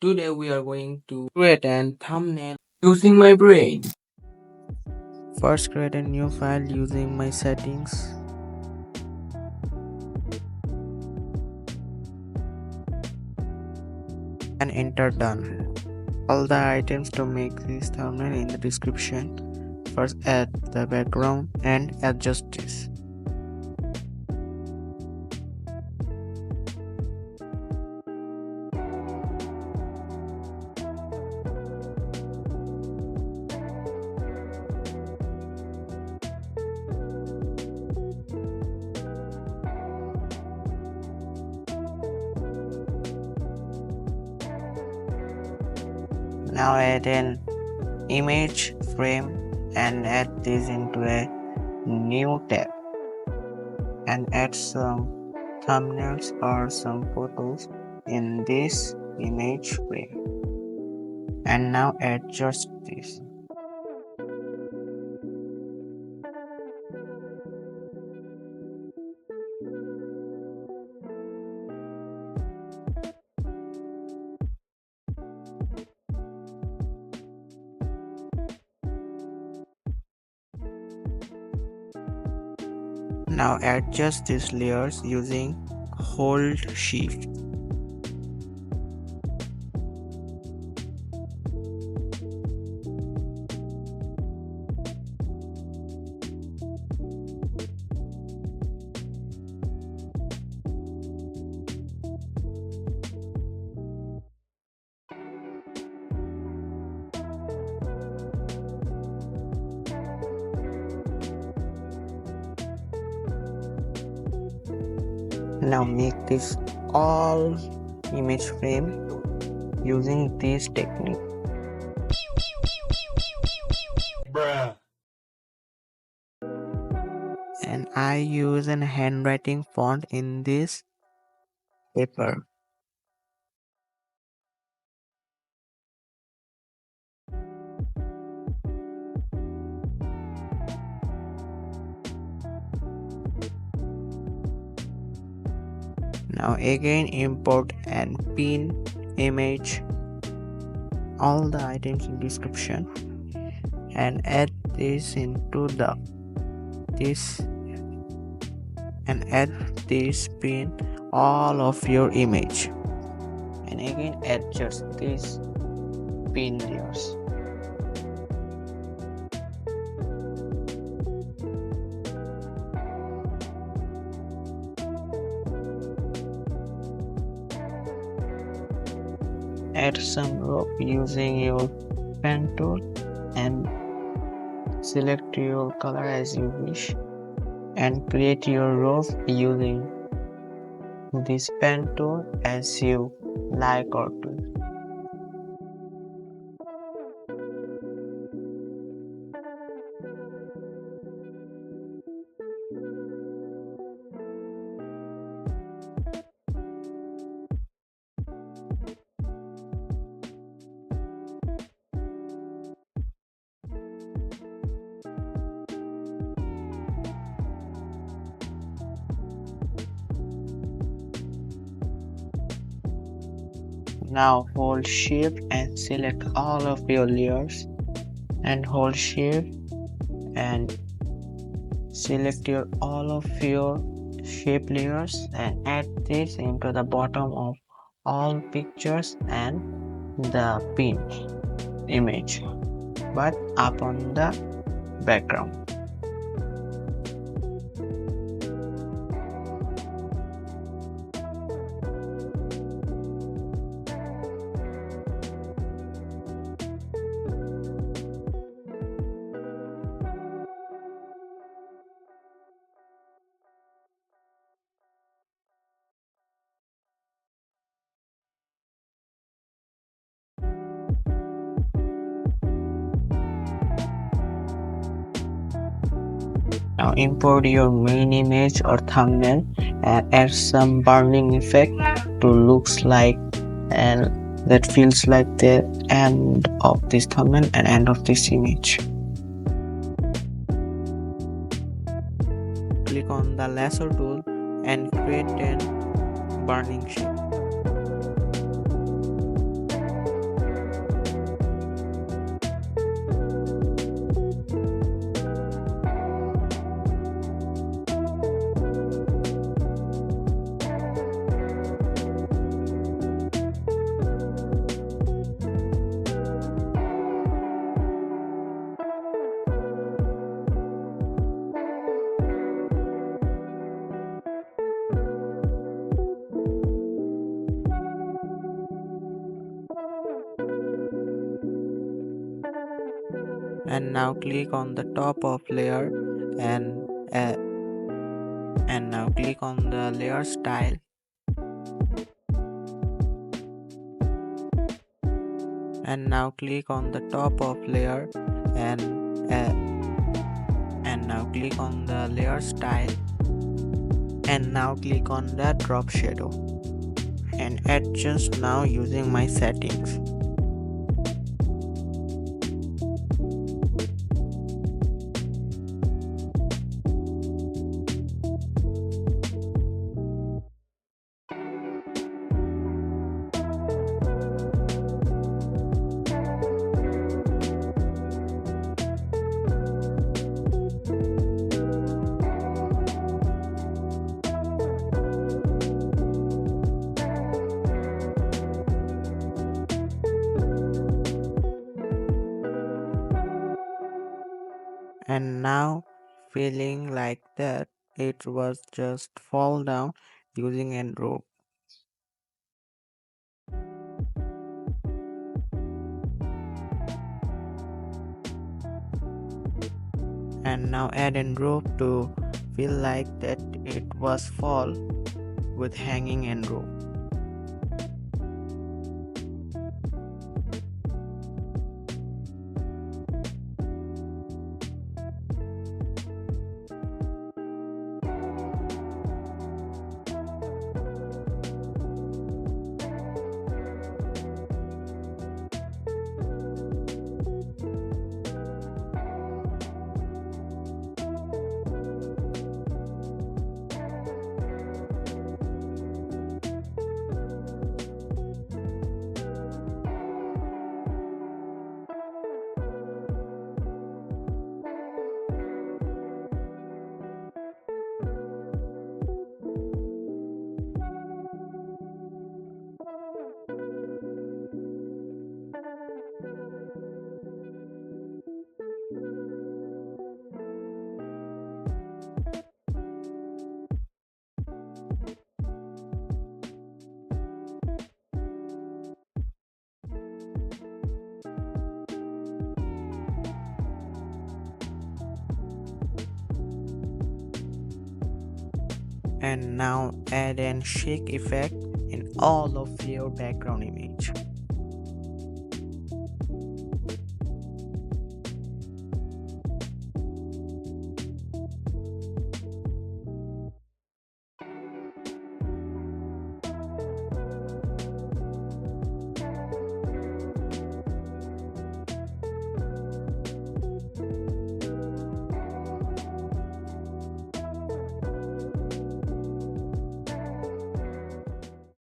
Today we are going to create an thumbnail using my brain. First create a new file using my settings and enter done. All the items to make this thumbnail in the description. First add the background and adjust this. Now add an image frame and add this into a new tab and add some thumbnails or some photos in this image frame. And now adjust this. Now adjust these layers using Hold Shift. Now make this all image frame using this technique. Bruh. And I use an handwriting font in this paper. Now again import and pin image, all the items in description, and add this into this and add this pin all of your image, and again adjust this pin layers. Add some rope using your pen tool and select your color as you wish, and create your rope using this pen tool as you like or do. Now hold shift and select all of your layers, and hold shift and select your all of your shape layers and add this into the bottom of all pictures and the pin image, but up on the background. Now import your main image or thumbnail and add some burning effect to looks like, and that feels like the end of this thumbnail and end of this image. Click on the lasso tool and create an burning shape. And now click on the top of layer and uh, and now click on the layer style and now click on the top of layer and uh, and now click on the layer style and now click on the drop shadow and adjust now using my settings. And now feeling like that it was just fall down using a rope. And now add a rope to feel like that it was fall with hanging and rope. And now add an shake effect in all of your background image.